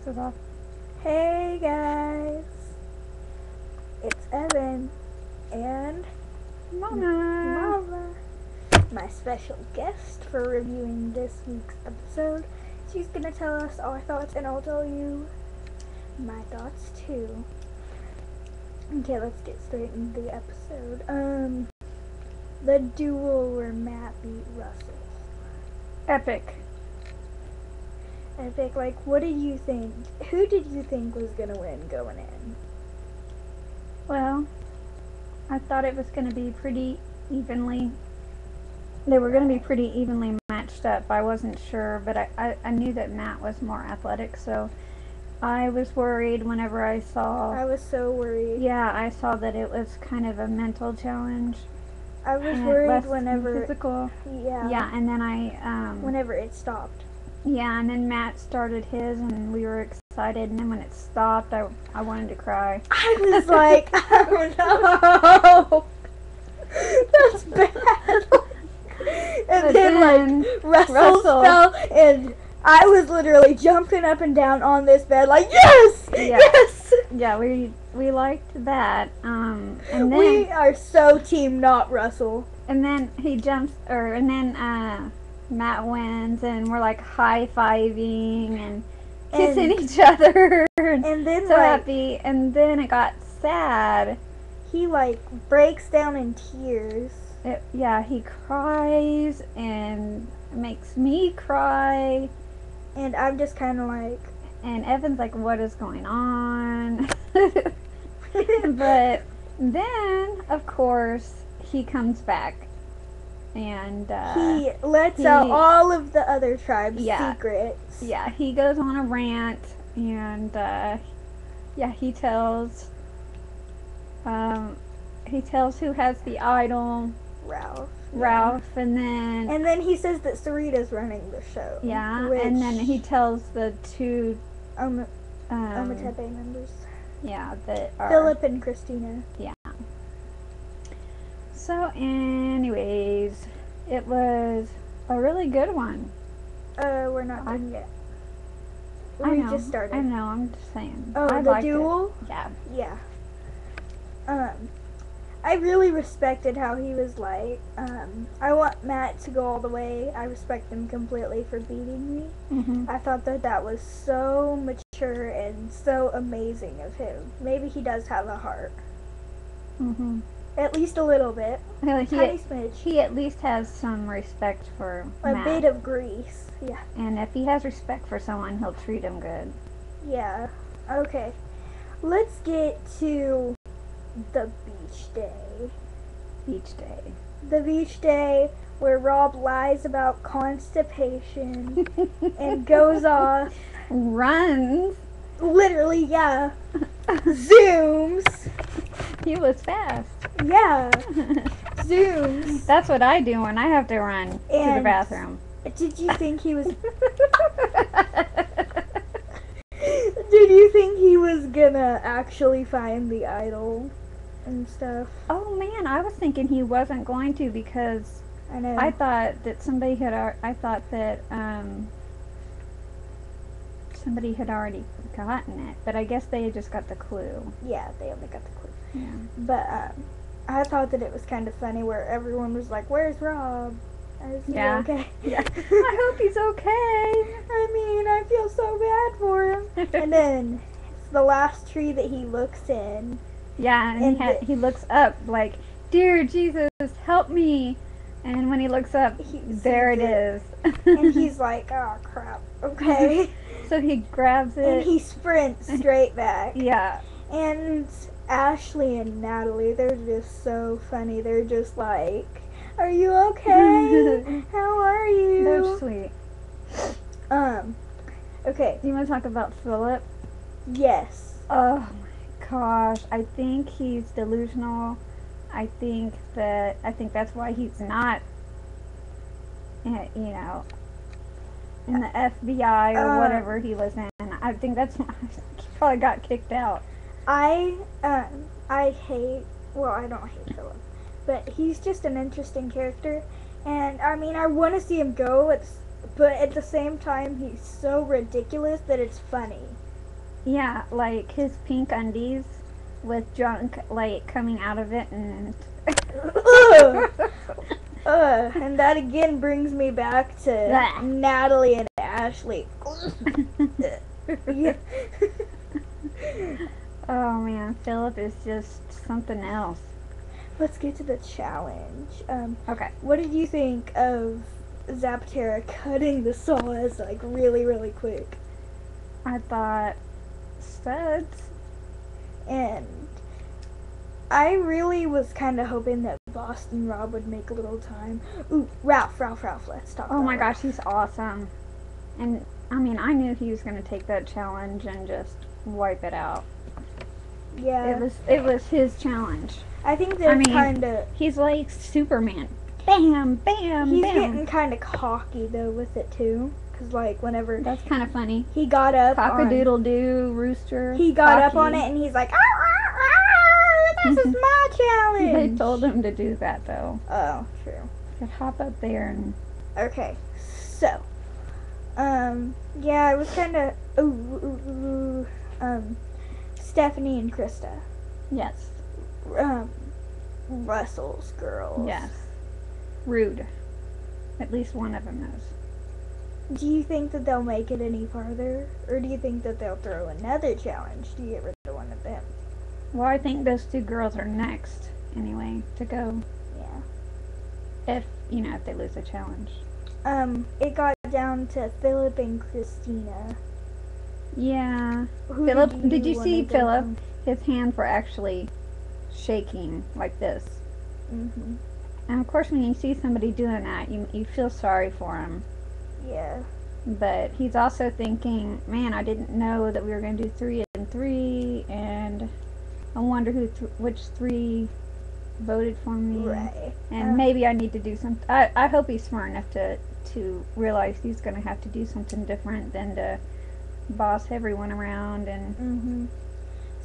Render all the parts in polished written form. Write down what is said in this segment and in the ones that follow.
this off. Hey guys, it's Evan and Mama, my special guest for reviewing this week's episode. She's gonna tell us our thoughts and I'll tell you my thoughts too. Okay, let's get straight into the episode. The duel where Matt beat Russell. Epic. Epic, like, what did you think? Who did you think was gonna win going in? Well, I thought it was going to be pretty evenly. They were going to be pretty evenly matched up. I wasn't sure, but I knew that Matt was more athletic, so I was worried whenever I saw. I was so worried. Yeah, I saw that it was kind of a mental challenge. I was and worried less whenever physical. Yeah. Yeah, and then whenever it stopped. Yeah, and then Matt started his, and we were excited. And then when it stopped, I wanted to cry. I was like, oh no, that's bad. And But then like Russell fell, and I was literally jumping up and down on this bed, like yes, Yeah. yes. Yeah, we liked that. And then We are so team not Russell. and then he jumps, and then Matt wins, and we're like high-fiving and kissing each other, And then so like happy. And then it got sad. he like breaks down in tears. He cries and makes me cry. And I'm just kind of like, And Evan's like, what is going on? But then, of course, he comes back. And he lets out all of the other tribes' secrets. yeah, he goes on a rant, and he tells who has the idol, Ralph, and then he says that Sarita's running the show. and then he tells the two Ometepe members. that are Philip and Christina. So anyways, it was a really good one. We're not done yet. I We know, just started. I know, I'm just saying. Oh, I the liked duel? It. Yeah. Yeah. I really respected how he was like, I want Matt to go all the way. I respect him completely for beating me. Mm-hmm. I thought that was so mature and so amazing of him. Maybe he does have a heart. Mm-hmm. At least a little bit. Tiny smidge. He at least has some respect for A Matt. bit of grease. Yeah. And if he has respect for someone, he'll treat him good. Yeah. Okay. Let's get to the beach day. Each day. The beach day where Rob lies about constipation and goes off. Runs. Literally, yeah. Zooms. He was fast. Yeah. Zooms. That's what I do when I have to run to the And bathroom. Did you think he was... Did you think he was gonna actually find the idol and stuff? Oh man, I was thinking he wasn't going to, because I know. I thought that somebody had already gotten it, but I guess they just got the clue. Yeah, they only got the clue. Yeah. But I thought that it was kind of funny where everyone was like, "Where's Rob? Is he okay?" Yeah. I hope he's okay. I mean, I feel so bad for him. And then it's the last tree that he looks in. Yeah, and he looks up like, "Dear Jesus, help me!" And when he looks up, there it is. And he's like, "Oh crap, okay." So he grabs it. And he sprints straight back. Yeah. And Ashley and Natalie, they're just so funny. They're just like, "Are you okay? How are you?" They're sweet. Okay. Do you want to talk about Philip? Yes. Oh my gosh, I think he's delusional. I think that's why he's not, in the FBI or whatever he was in. I think that's why he probably got kicked out. I hate, well, I don't hate Philip, but he's just an interesting character, and I mean, I want to see him go, but at the same time, he's so ridiculous that it's funny. Yeah, like his pink undies with junk like coming out of it and Ugh. And that again brings me back to Blah. Natalie and Ashley. Yeah. Oh man, Philip is just something else. Let's get to the challenge. Okay. What did you think of Zapatera cutting the saws like really, really quick? I thought studs. And I really was kind of hoping that Boston Rob would make a little time. Ooh, Ralph, let's talk Oh about my Ralph. gosh, he's awesome. And I mean, I knew he was going to take that challenge and just wipe it out. Yeah. It was his challenge. I think they're kind of... He's like Superman. Bam, bam, He's bam. getting kind of cocky, though, with it, too. Because, like, whenever... That's kind of funny. He got up Cock-a-doodle-doo, rooster. He got up on it, and he's like, this is my challenge! They told him to do that, though. Oh, true. To hop up there and... Okay, so... yeah, it was kind of... Stephanie and Krista. Yes. Russell's girls. Yes. Rude. At least one of them knows. Do you think that they'll make it any farther? Or do you think that they'll throw another challenge to get rid of one of them? Well, I think those two girls are next, anyway, to go. Yeah. If, if they lose a challenge. It got down to Philip and Christina. Yeah. Who Philip, did you wanna see go Philip? home? His hands were actually shaking like this. Mhm. And of course, when you see somebody doing that, you feel sorry for him. Yeah. But he's also thinking, man, I didn't know that we were going to do 3 and 3, and I wonder which 3 voted for me. Right. And maybe I need to do something. I hope he's smart enough to realize he's going to have to do something different than to boss everyone around. And Mhm.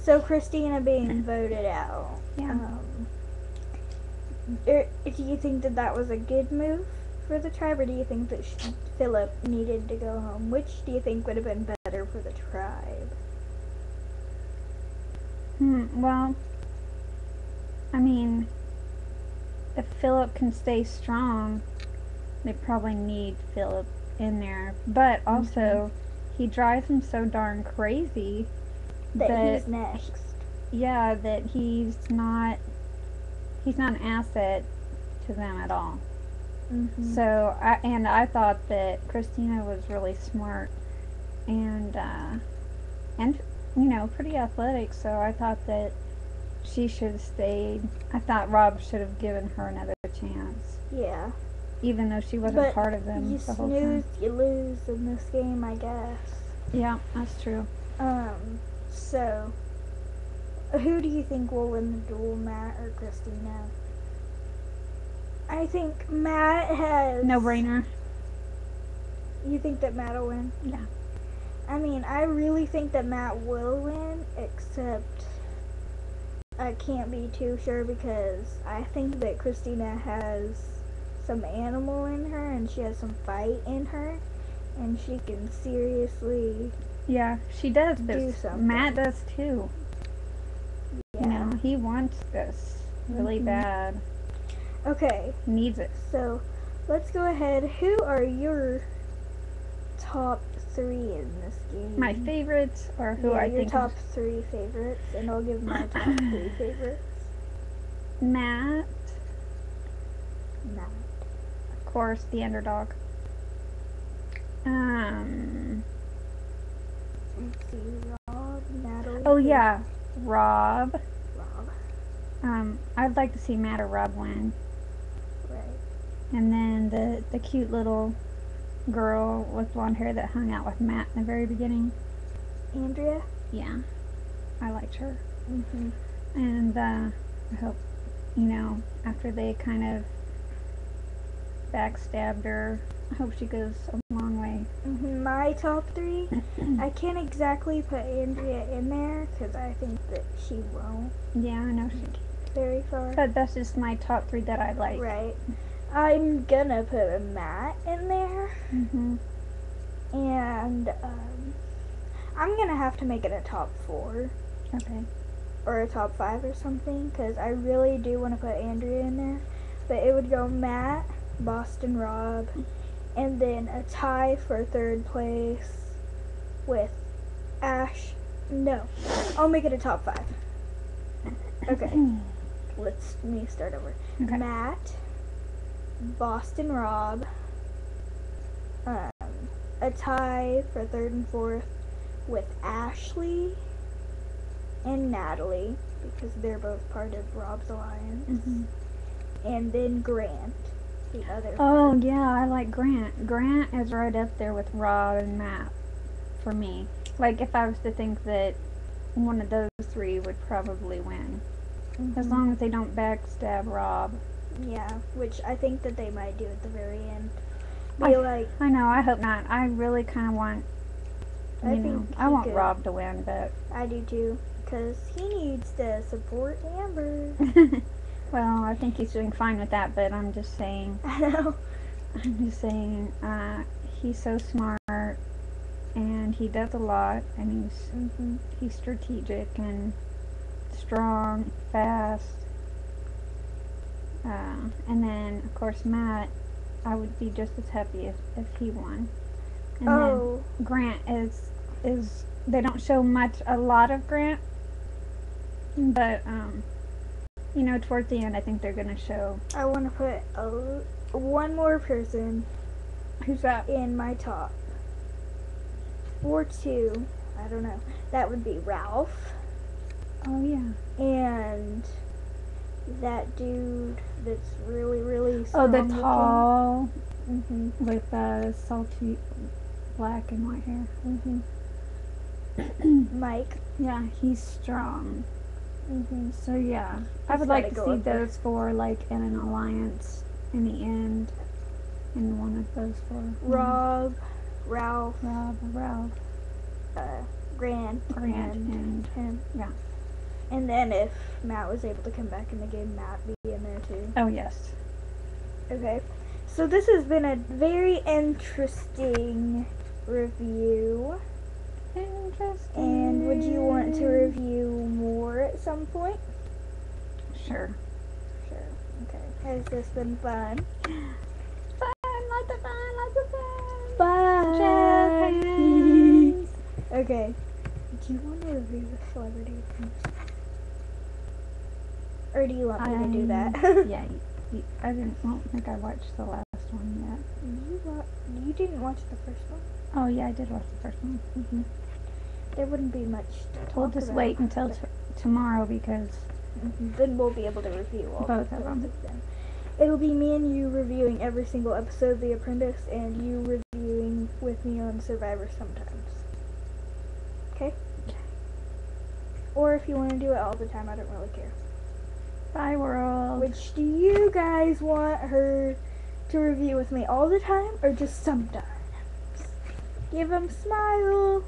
So Christina being voted out. yeah. Do you think that that was a good move for the tribe, or do you think that Philip needed to go home? Which do you think would have been better for the tribe? Well, I mean, if Philip can stay strong, they probably need Philip in there. But also, he drives them so darn crazy That he's next. Yeah, that he's not an asset to them at all. Mhm. So I thought that Christina was really smart and pretty athletic. So I thought that she should have stayed. I thought Rob should have given her another chance. Yeah. Even though she wasn't part of them You the whole snooze, time. you lose in this game, I guess. Yeah, that's true. So who do you think will win the duel, Matt or Christina? I think Matt has... No brainer. You think that Matt will win? Yeah. I mean, I really think that Matt will win, except I can't be too sure because I think that Christina has some animal in her and she has some fight in her and she can seriously... Yeah, she does, but do something. Matt does too. Yeah. He wants this really bad. Okay. Needs it. So, let's go ahead. Who are your top 3 in this game? My favorites, or who I your think top 3 favorites, and I'll give my top 3 favorites. Matt, Matt. of course, the underdog. Let's see, Rob, Natalie. Oh yeah, Rob. Rob. I'd like to see Matt or Rob win. Right. And then the cute little girl with blonde hair that hung out with Matt in the very beginning. Andrea? Yeah, I liked her. Mm-hmm. And I hope, after they kind of backstabbed her, I hope she goes a long way. My top 3, I can't exactly put Andrea in there because I think that she won't Yeah, I know she can. very far. But that's just my top 3 that I like. Right. I'm gonna put a Matt in there. Mm-hmm. And I'm gonna have to make it a top 4 Okay. or a top 5 or something, because I really do want to put Andrea in there. But it would go Matt, Boston Rob, and then a tie for 3rd place with Ash. No, I'll make it a top 5. Okay, let me start over. Okay. Matt, Boston Rob, a tie for 3rd and 4th with Ashley and Natalie, because they're both part of Rob's alliance. Mm-hmm. And then Grant, the other. Oh, yeah, I like Grant. Grant is right up there with Rob and Matt for me. Like, if I was to think that one of those 3 would probably win. Mm-hmm. As long as they don't backstab Rob. Yeah, which I think that they might do at the very end. I know, I hope not. I really kind of want, I want could. Rob to win, but... I do too, because he needs to support Amber. Well, I think he's doing fine with that, but I'm just saying... I know. I'm just saying, he's so smart, and he does a lot, and he's strategic and strong, fast. And then, of course, Matt, I would be just as happy if he won. And then Grant is they don't show a lot of Grant, but towards the end, I think they're gonna show. I want to put one more person. Who's that? In my top. Or 2, I don't know. That would be Ralph. Oh yeah. And that dude that's really, really strong. Oh, the tall, with salty black and white hair. Mike. Yeah, he's strong. So yeah, I would He's like to see those 4 like in an alliance in the end. In one of those 4. Rob, Ralph, Grant, and him. Yeah. And then if Matt was able to come back in the game, Matt be in there too. Oh yes. Okay. So this has been a very interesting review. Interesting. And would you want to review more at some point? Sure. Okay. Has this been fun? Lots of fun. Bye. Okay. Do you want to review the celebrity appearance? Or do you want me to do that? Yeah. I don't think I watched the last one yet. You didn't watch the first one? Oh yeah, I did watch the first one. There wouldn't be much to talk about. We'll just wait until tomorrow because then we'll be able to review all both of them. It'll be me and you reviewing every single episode of The Apprentice, and you reviewing with me on Survivor sometimes. Okay? Or if you want to do it all the time, I don't really care. Bye, world. Which do you guys want her to review with me all the time, or just sometimes? Give them smile.